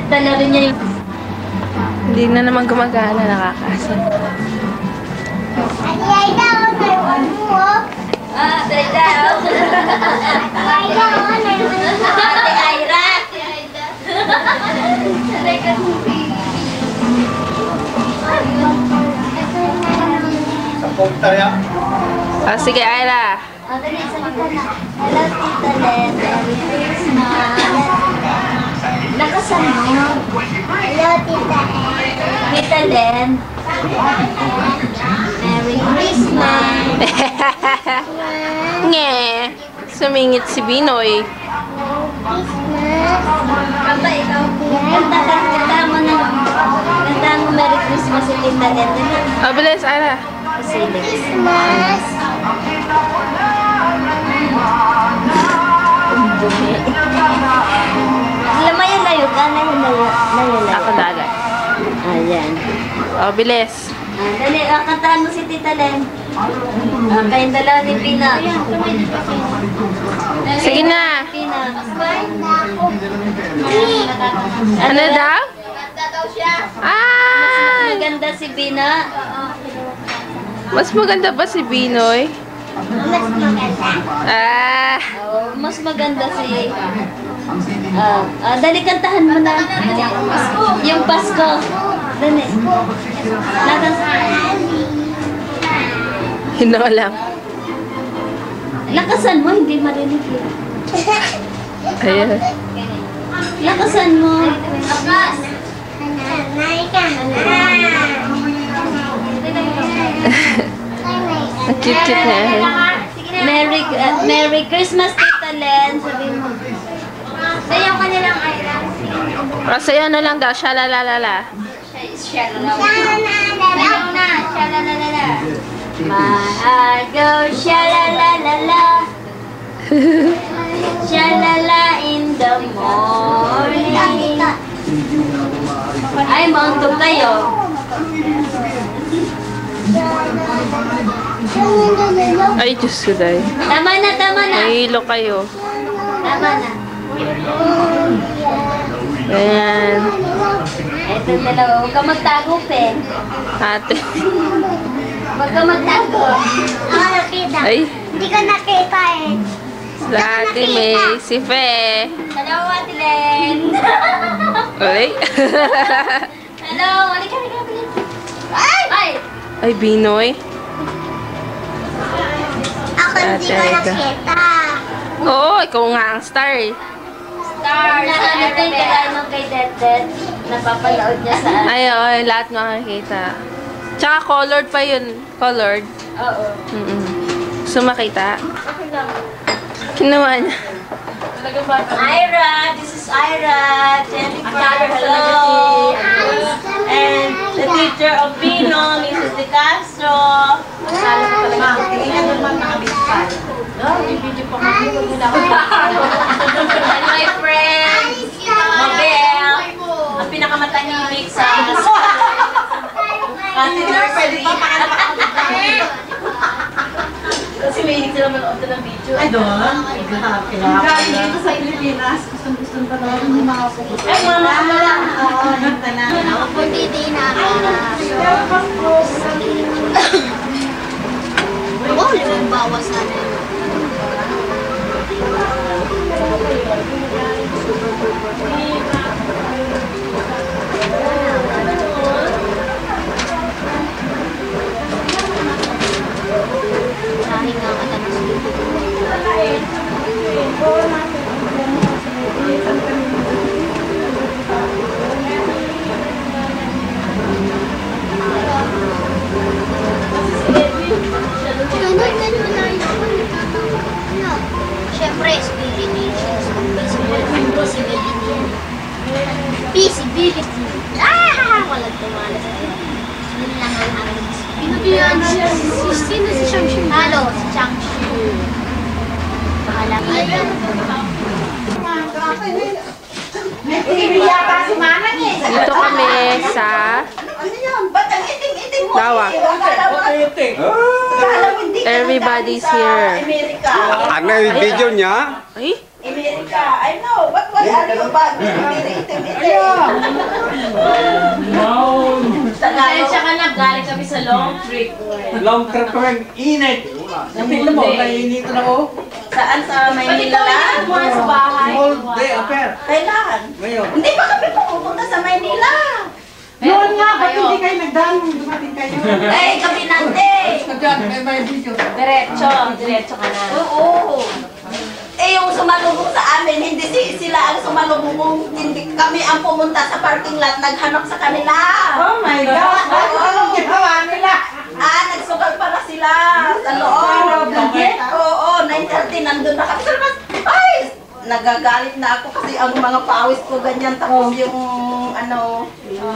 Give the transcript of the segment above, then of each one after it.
Dala rin niya yung... Hindi na naman gumagana, nakakasal. Ay, daw, naiwan mo. Ah, dahil daw. Ay, daw, naiwan mo. Ate Ira. Sanay ka Ah, sige, Ira. Oh, dali, salita na. Hello, Tita Len. Merry Christmas. Lakasan mo. Hello, Tita Ed. Tita Len. Merry Christmas. Nge. Sumingit si Binoy. Christmas. Papa, ikaw. Kanta mo na. Kanta mo Merry Christmas si Tita Len. Oh, bilis, Ira. Christmas. Lamayan layo ka. Layo. Ako dagat. Ayan. Oh, bilis. Dali, kantahan mo si Tita Len. Kayong dalawa ni Pina. Sige na. Pina. Ano daw? Ah! Maganda si Pina. Mas maganda ba si Binoy? Mas maganda. Ah! Mas maganda si... dali, kantahan mo na. Yung Pasko. Dali. Hindi ko alam. Lakasan mo, hindi marinig yun. Ayan. Lakasan mo. Nanay ka na. Ang cute-cute na eh. Merry Christmas, Tita Len. Sabi mo. Sayaw ka nilang Ira. Masaya na lang daw. Shalalalala. Sayaw na. Shalalalala. My heart goes sha-la-la-la-la. Sha-la-la in the morning. Ay, mauntog kayo. Ay, Diyos ko dahil. Tama na, tama na. Mahilo kayo. Tama na. Ayan. Ito dalawa. Huwag ka magtago, Pe. Ate. Huwag ka magtago. Ako nakita. Ay. Hindi ko nakita eh. Sila Ate May. Si Fe. Hello, Ate Len. Uy. Hello. Halika, bilis. Ay! Ay, Binoy. Ako hindi ko Ate, nakita. Oo, ikaw nga ang star eh. Stars. Ano tayo kailangan kay Dedet? Napapanood niya sa... Ay, oo, lahat makakita. Tsaka colored pa yun. Colored. Oo. Gusto makita? Kinuha niya. Ira, this is Ira, 25 years old. And the teacher of Pino, Mrs. De Castro. Masala ko talaga. Tingnan naman nakabitpan. No, may video pa kami. And my friend, Mabel, ang pinakamatahimik sa Kasi nursery. Kasi may hinig sila manood ng video. Ay, doon? Galing dito sa Pilipinas, gustong-gusto pa naman yung mga pupunta. Ay, mama ka pala. Oo, yun ka na. Hindi na. Oh, limang bawas sana yun. Maraming nga katanong sa Siyempre, visibility. Walang tumalas tayo. Yun lang ang aking pinabihan siya. Sino si Changshu? Halo, si Changshu. Bahala ka. May TV yata si Manang eh. Dito kami sa Ano yun? Ba't ang itim-itim mo? Lawa. Akala mo hindi ka Everybody's nagdali sa here. Amerika. Ano yung video niya? Ay, ka. I know. What are you bad? Itim. Pasensya ka na, galing kami sa long trip. Long trip ko yung init. Tingnan mo, nainit na ako. Saan? Sa Maynila lang? Mula sa bahay. All day affair. Kailan? Ngayon. Hindi pa kami pupunta sa Maynila. Noon nga, ba't hindi kayo nagdaan nung dumating kayo? Eh, kami nante. May video. Diretso ka na. Oo. Eh, yung sumalubong sa amin, hindi sila ang sumalubong, hindi kami ang pumunta sa parking lot, naghanap sa kanila. Oh my God! Anong ginawa nila? Nagsugal para sila sa loob. Oo, 9:30, nandun na kami. Ay! Nagagalit na ako kasi ang mga pawis ko ganyan, tapos yung ano,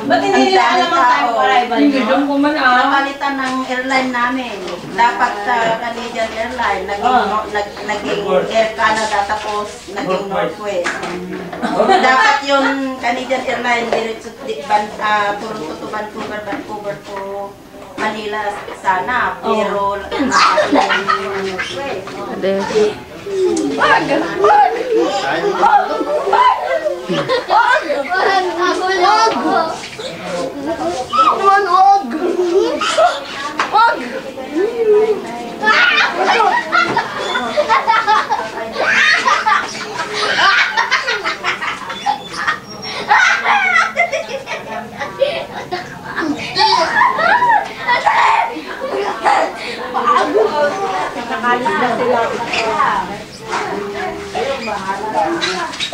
Ba't hindi nila alam ang time of arrival nyo? Doon ko man napalitan ng airline namin. Dapat sa Canadian Airline, naging Air Canada, tapos naging Northwest. Dapat yung Canadian Airline, diretso Toronto to Vancouver to Manila sana. Pero Northwest.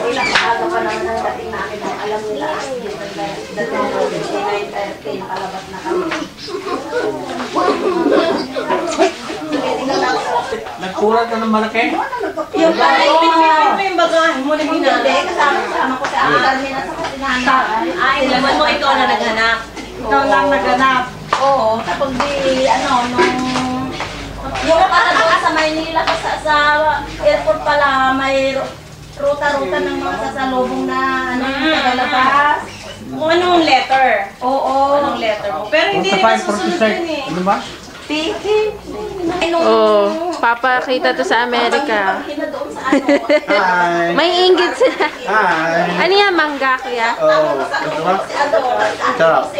Ilang maaga pa naman ang dating namin. Alam nila, dating ko, 9:30, nakalabas na kami. Nagkulat ka ng malaki? Yung Ay, pinipin mo yung bagahe mo na Hindi, ginagawa. kasama ko sa Carmen at sa kasinahan. Ay, naman mo ikaw na naghanap. Ikaw lang naganap. Oo, tapos yung para doon sa Maynila, sa airport pala, may ruta-ruta ng mga sasalubong na tagalabas. Kung anong letter. Oo. Anong letter mo. Pero hindi rin masusunod yun eh. Ano ba? Piki. Oh, papakita to sa Amerika. Doon sa ano. Hi. May inggit sila. Hi. Ano yan, mangga kuya? Oh, Si Ador. Sarap.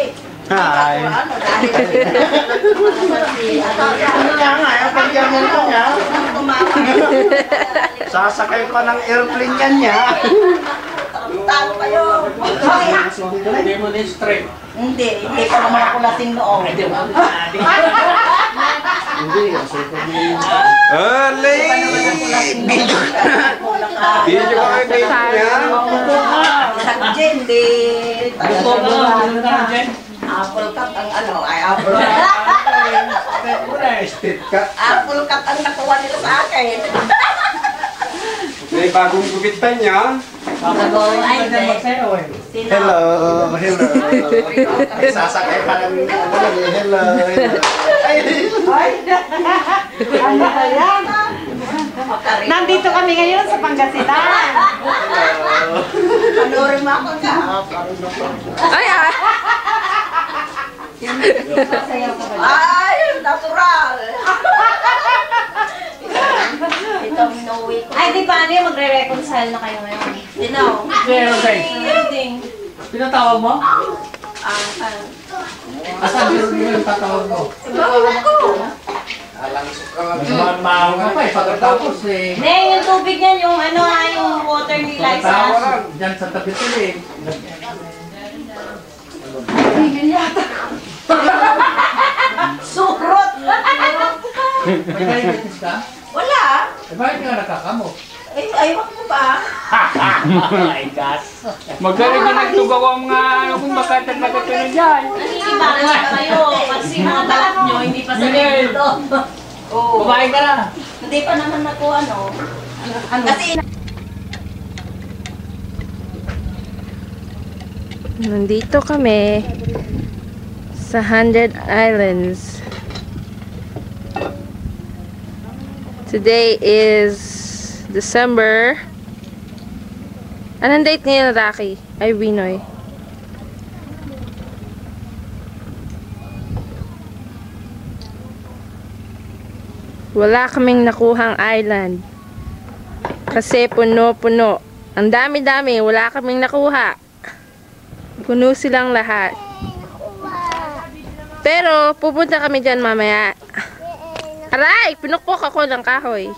Hi. Ano nga nga, yung pagyaman ko niya, sasakay ko ng airplane yan niya. Talo kayo. Hindi mo din straight. Hindi pa naman ako lasing noon. Early! Video ko kayo niya. Isang hindi. Gusto mo lang, Jen? Apple cut ang ano, ay apple cut. Wala, street cut. Apple cut ang nakuha nila sa akin. May bagong gupitan niya. Ay, Magsayaw eh. Hello, hello. Sasakay pa ng hello, hello. Ay! Ano ba yan? Nandito kami ngayon sa Pangasinan. Panoorin mo ako ka. Ay, ah! Ay, natural. Ito, no way ko. Ay, di paano yung magre-reconcile na kayo ngayon? Dinaw. Okay. Ending. Pinatawag mo? Saan? Asan yung tatawag mo? Bawal ko. Mahal ka pa eh, pagkatapos eh. Hindi, yung tubig yan, yung ano yung water ni Liza. Diyan sa tabi eh. Surot. May diabetes ka? Wala. Eh bakit ka nakakamo? Eh, ayaw ko ba? My gosh. Magaling din nagtugaw ang mga ano kung bakit ang nagkatuloy dyan. Naninibalas pa kayo kasi mga balat nyo hindi pa sa dito. Oo. Kumain ka na. Hindi pa naman ako ano. Kasi Nandito kami sa 100 Islands. Today is December. Anong date ngayon, Rocky? Ay, Binoy. Wala kaming nakuhang island. Kasi puno-puno. Ang dami-dami. Wala kaming nakuha. Puno silang lahat. Pero, pupunta kami dyan mamaya. Aray! Pinukpok ako ng kahoy.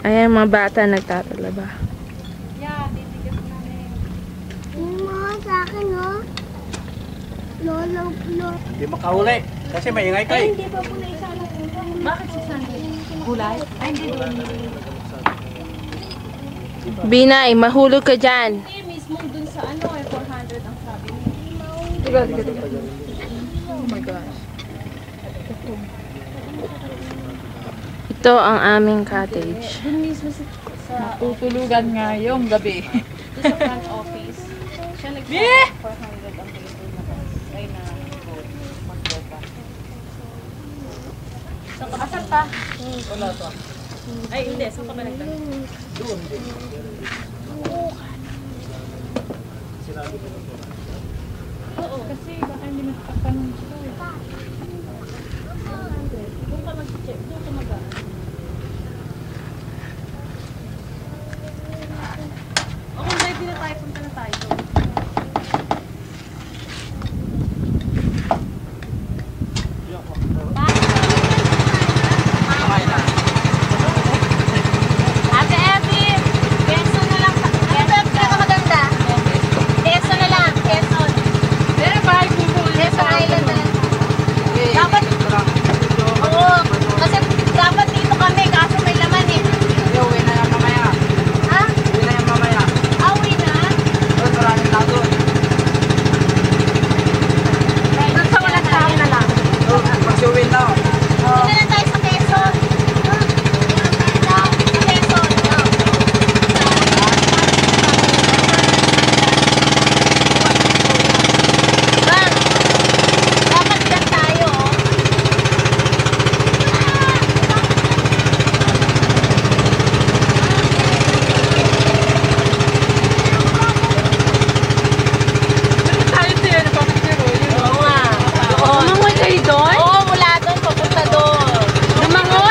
Ayan, mga bata nagtatalaba. Sa akin, no? Lolo. Hindi makahuli. Kasi maingay ka eh. Binay, mahulog ka dyan. Ito ang aming cottage. Tutulugan nga yung gabi. Sa front office. Siya nag-400 ang table na ay na magboba. Asan pa? Wala pa. Ay, hindi. Saan ka ba nagdala? Doon. Oo. Kasi baka hindi magpapanong siya. Doon ka mag-check. Doon ka mag-aan. Okay, ready na tayo. Punta na tayo. Ate Abby, peso na lang. Ito yung pinakamaganda. Peso na lang. Quezon. Pero bahay po. Quezon Island na lang. Dapat, oo. Kasi dapat dito kami, kaso may laman eh. Uwi na yan mamaya. Ha? Uwi na yan mamaya. Awi na? Doon maraming tao doon. Doon sa walang tao na lang. Mag-uwi na. Doon na lang tayo sa Quezon. Sa Quezon. Bang! Dapat dyan tayo, oh. Oo nga. Doon. Umangoy kayo doon? Oo, mula doon, papunta doon. Lumangoy?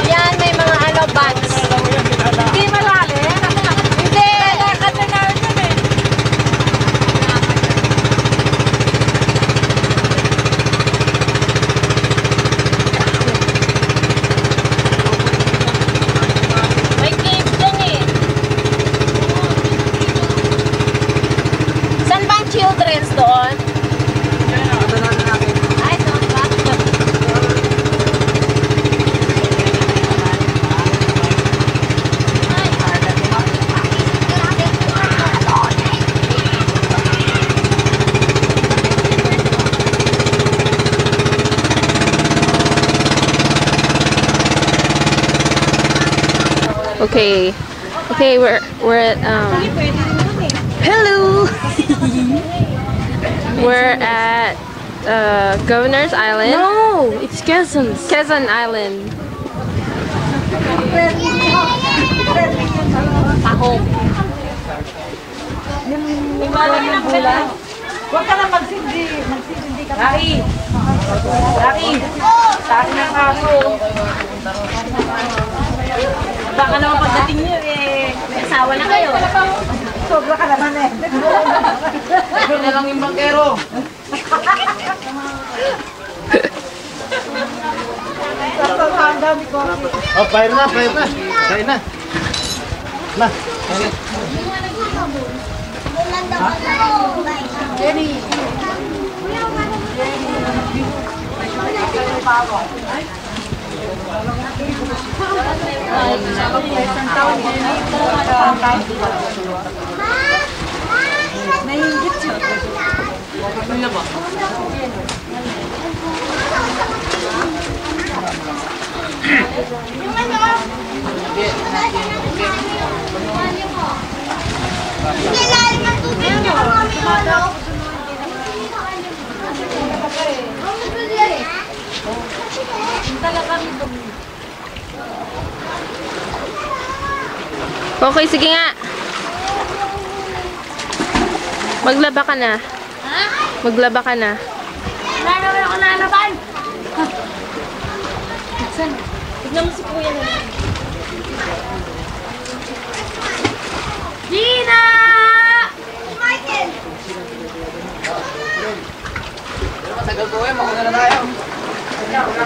Yan, may mga ano, bags. Hindi malalim? Hindi. Kasi naroon yun eh. May cave dyan eh. Saan ba ang children's doon? Ay, doon ba? Okay. Okay, we're at hello. We're at Governor's Island. No, it's Quezon's. Quezon Island. Huwag ka na magsindi. Magsindi ka. Laki. Sa akin ang kaso. Baka naman pagdating niyo eh. May asawa na kayo. Sobra ka naman eh. Ito na lang yung bangkero. Ang dami ko. Oh, fire na. Fire na. Na. Okay, sige nga. Maglaba ka na. Maglaba ka na. Wala naman ako lalaban. Tignan mo si Kuya na. Gina! Michael!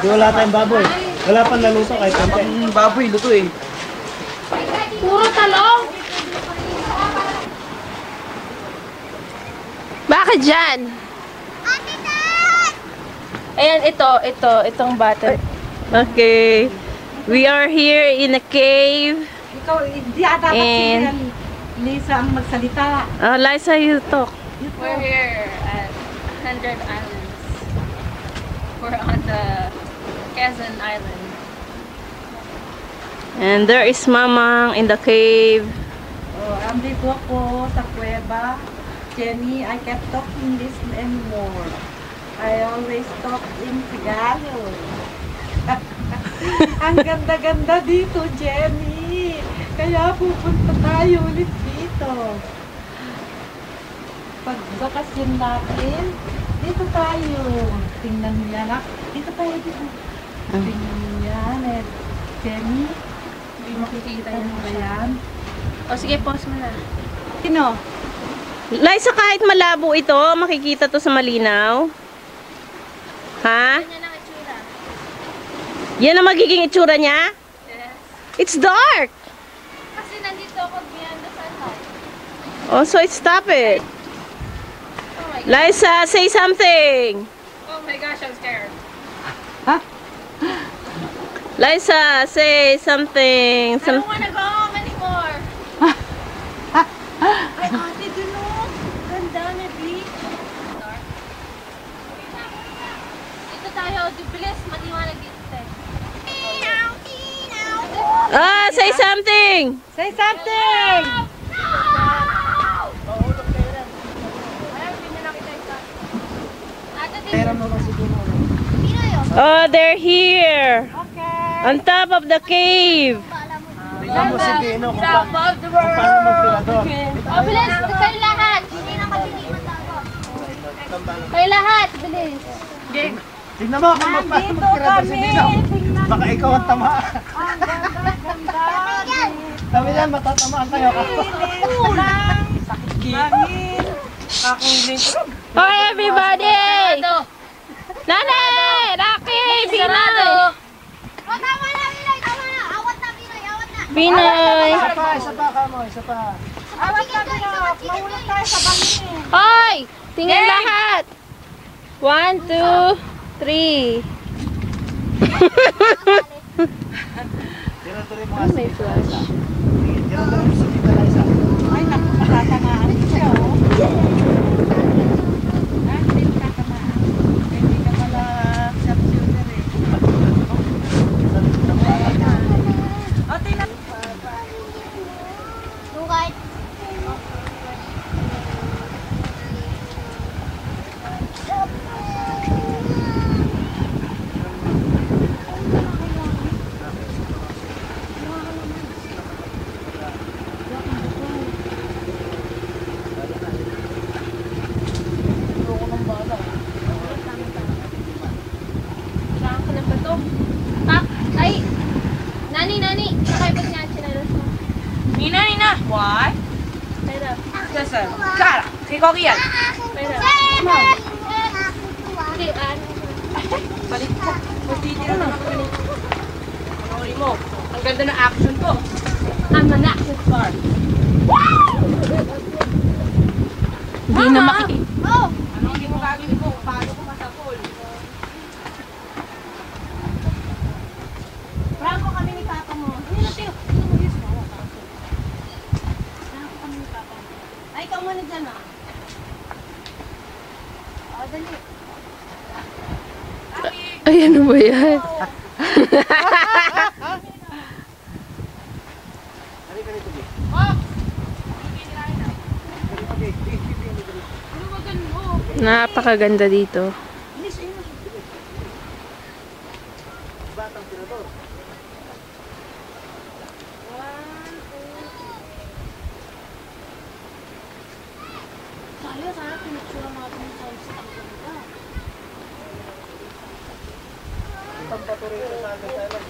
Wala tayong baboy. Wala pang naluto kahit konti. Baboy, luto eh. Puro talong! Bakit dyan? Ayan, itong bata. Okay. We are here in a cave. Ikaw, hindi ata And- kasi Lisa ang magsalita. Liza, you talk. We're here at 100 Islands. We're on the Quezon Island. And there is Mamang in the cave. Oh, andito ako sa kuweba. Jenny, I can't talk English anymore. I always talk in Tagalog. Ang ganda-ganda dito, Jenny. Kaya pupunta tayo ulit dito. Pag bakasyon natin, dito tayo. Tingnan mo yan. Dito tayo dito. Tingnan mo yan. Eh, Jenny, Hindi makikita tingnan yung mo yan. O sige, pause mo na. Sino? Liza, kahit malabo ito, makikita to sa malinaw. Ha? Ganyan ang itsura. Yan ang magiging itsura niya? Yes. It's dark! Kasi nandito ako beyond the sunlight. Oh, so stop it. Oh my God. Liza, say something! Oh my gosh, I'm scared. Liza, say something. I don't wanna go home anymore. Ay, ate, dun o. Ganda na, beach. Dito tayo. Bilis, maliwanag dito. Ah, say something! Say something! Oh, they're here! Okay. On top of the cave! Tingnan mo si Pino kung paano magpirador. O, bilis! Kayo lahat! Hindi na kasi hindi matago. Kayo lahat! Bilis! Tingnan mo kung paano magpirador si Pino. Baka ikaw ang tamaan. Ang ganda-ganda. Sabi yan, matatamaan kayo. Kulang. Bangin. Kakuling. Oh, everybody! Nanay! Rocky! Pinoy! O, tama na, Pinoy! Tama na! Awat na, Pinoy! Awat na! Pinoy! Isa pa ka mo, isa pa. Awat na, Pinok. Mahulog tayo sa bangin. Hoy! Tingin lahat! 1, 2, 3. Tira-tira mo nga May flash. Tira-tira mo si Pino na isa. Ay, naku, matatamaan siya, oh. Ah, hindi mo tatamaan. Hindi ka pala sharpshooter, eh. O, tingnan. Bukay! Kailangan ko ng bato. Ah, ay! Nani! Sakay ba niya chinelas mo? Nina! Why? Pera. Listen. Cara, kay Kogi yan. Pera. Hindi, ano? Balik ko. Matitira na ako ganito. Sorry mo. Ang ganda ng action ko. I'm an action star. Hindi na makikita. Oh! Ano hindi mo gagawin ko? Paano ko masapol? Franco kami ni Papa mo. Hindi na, Teo. Franco kami ni Papa mo. Ay, ikaw muna dyan, ah. O, dali. Ay, ano ba yan? Napakaganda dito. Sana pinicture natin yung sunset ang ganda. Pagpatuloy sa akin, tayo lang,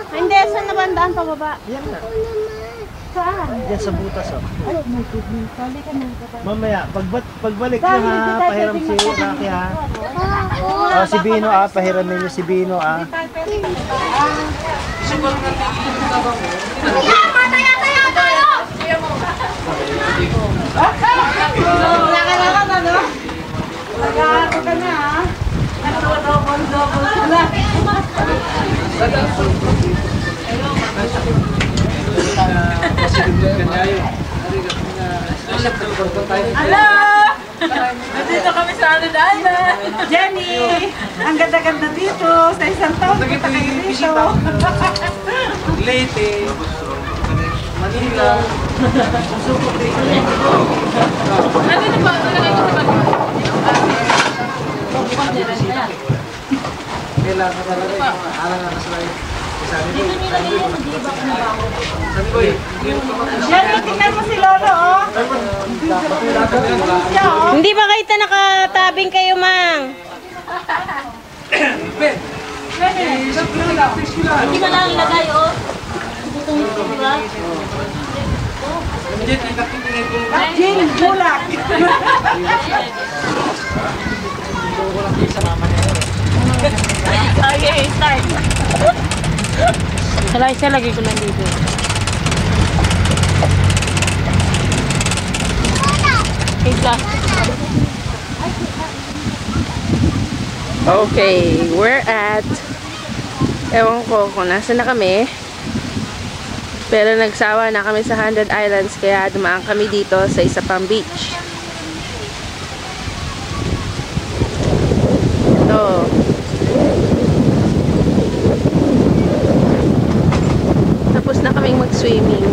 Hindi, saan na bandaan pababa? Yan na. Saan? Yan sa butas oh. Ay, my goodness. Sali ka nang kapag. Mamaya, pagbalik nyo ha, pahiram si Rocky ha. Oh, si Bino ah, pahiramin nyo si Bino ah. Wala ka naman, ano? Nag-aato ka na, ha? Double ka na. Hello! Nandito kami sa Jenny! Ang ganda-ganda dito. Sa isang taon, kita kayo dito. Leyte, Manila. Ano na ba? Nalagay ko sa bag. Kailangan talaga. Alang na sa live. Sabi ko eh. Jenny, tingnan mo si Lolo, oh. Siya, oh. Hindi ba kayo nakatabing kayo, Mang? Hindi ka lang ilagay, oh. Butong-butong, di ba? Jenny, bulak. Okay, start. Isa lagi ko lang dito. Okay, we're at ewan ko kung nasa na kami. Pero nagsawa na kami sa 100 Islands kaya dumaan kami dito sa isa pang beach. Ito. Tapos na kaming mag-swimming.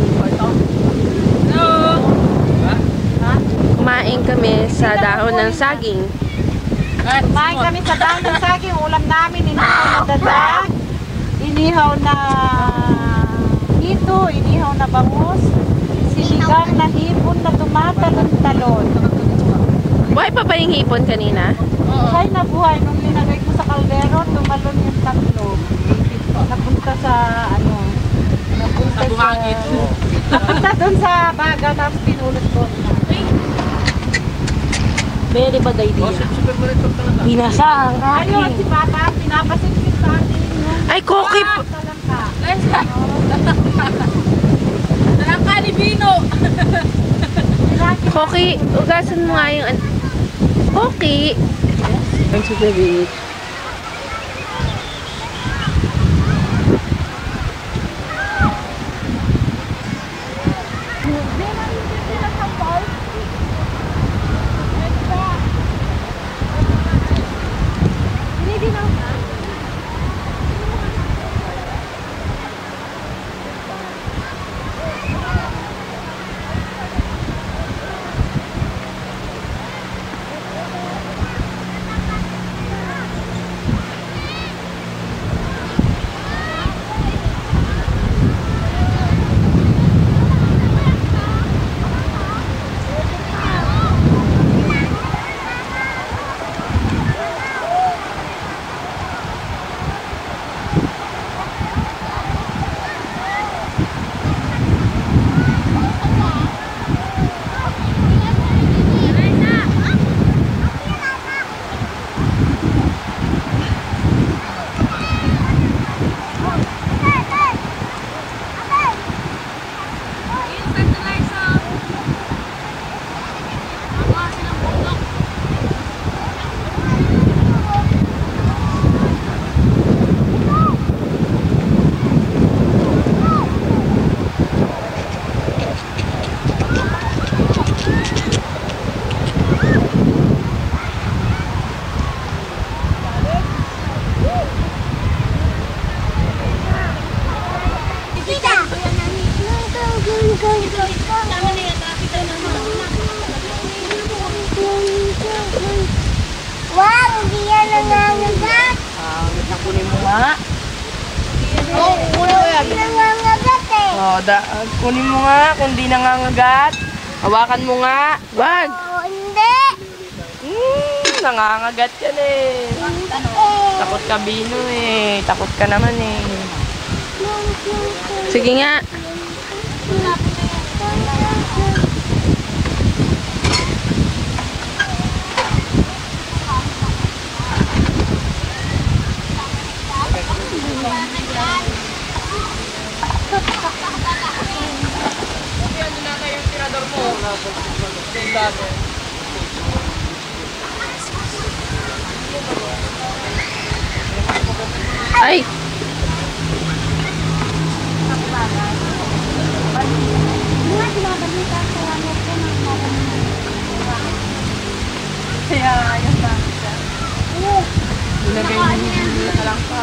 Kumain kami sa dahon ng saging. Kumain kami sa dahon ng saging. Ulam namin, inihaw na dadag, inihaw na hito, inihaw na bangus, sinigang na hipon na tumatalon-talon. Buhay pa ba yung hipon kanina? Buhay na buhay. Nung linagay ko sa kaldero, tumalon yung tatlo. Napunta sa, ano, napunta doon sa baga, tapos pinulot ko. Very bad idea. Binasang Ayun, si Papa, pinapasikip sa akin. Ay, Koki! Talangka ni Bino! Koki, ugasan mo nga yung... Koki! Thanks to the beach. Wow, hindi yan nangangagat. Kunin mo nga. Oh, hindi nangangagat eh. Oh, kunin mo nga kung di nangangagat. Hawakan mo nga. Wag! Oh, hindi. nangangagat yan eh. Takot ka, Bino eh. Takot ka naman eh. Sige nga. Ay! Kaya ayos lang siya. Ilagay niyo na lang pa.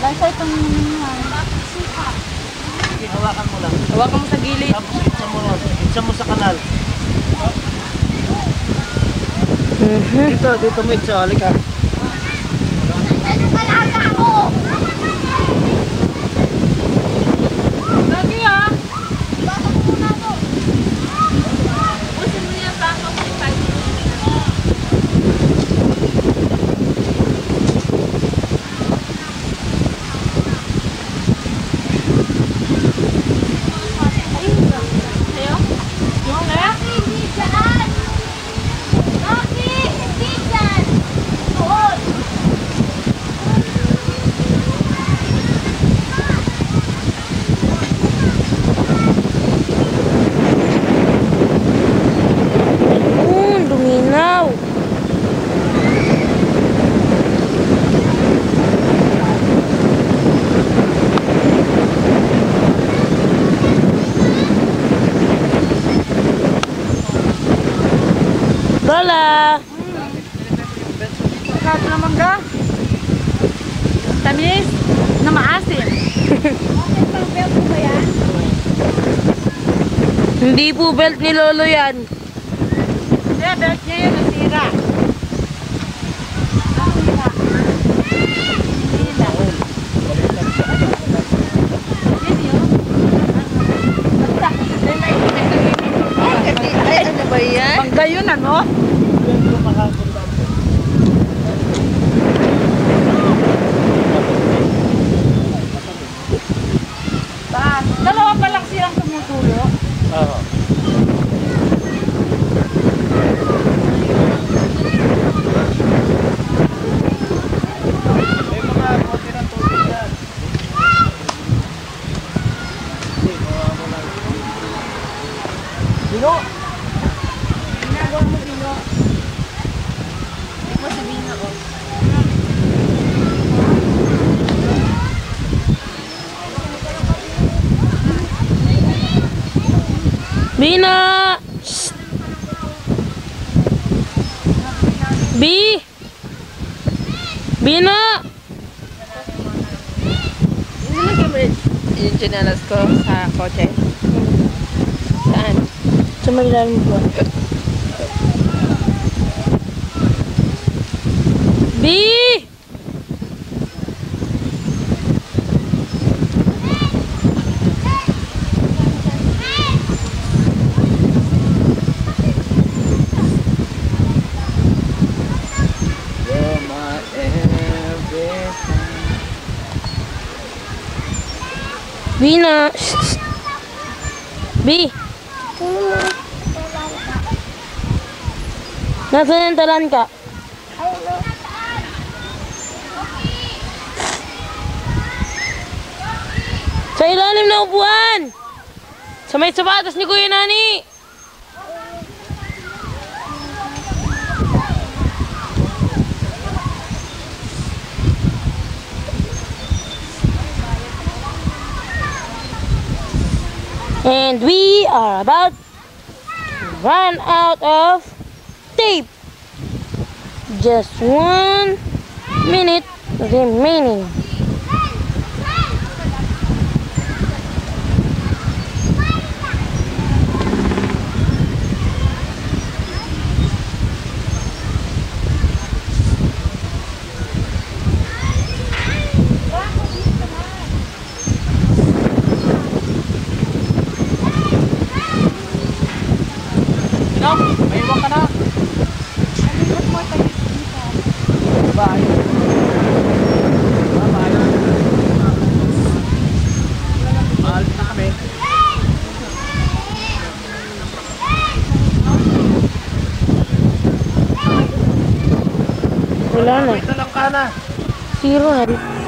Lasa itong Hawakan mo lang. Hawakan mo sa gilid. Tapos itsa mo sa kanal. Dito mo itsa. Halika. lagi ah. Duminaw. Lola! Sarap naman ka. Tamis na maasim. Hindi po belt ni Lolo yan. Kaya belt niya yun nasira. Ay, ano ba yan? Bangga yun ano? Dalawa pa lang silang tumutulo. Oo. May mga konti ng tubig yan. Bino! Ginagawa mo Bino. Ikaw sabihin ako. Bina! Shh! B! Bina! Nilagay mo yung chinelas ko sa kotse. Saan? Sa maglalim ko. B! Bina! Shh! B! Nasaan yung talan ka? Sa ilalim na upuan! Sa may sapatos ni Kuya Nani! And we are about to run out of tape. Just 1 minute remaining. No? May iwan ka na. Bye. Bye-bye. Maalit na kami. Wala na. Ito lang ka na. Zero na.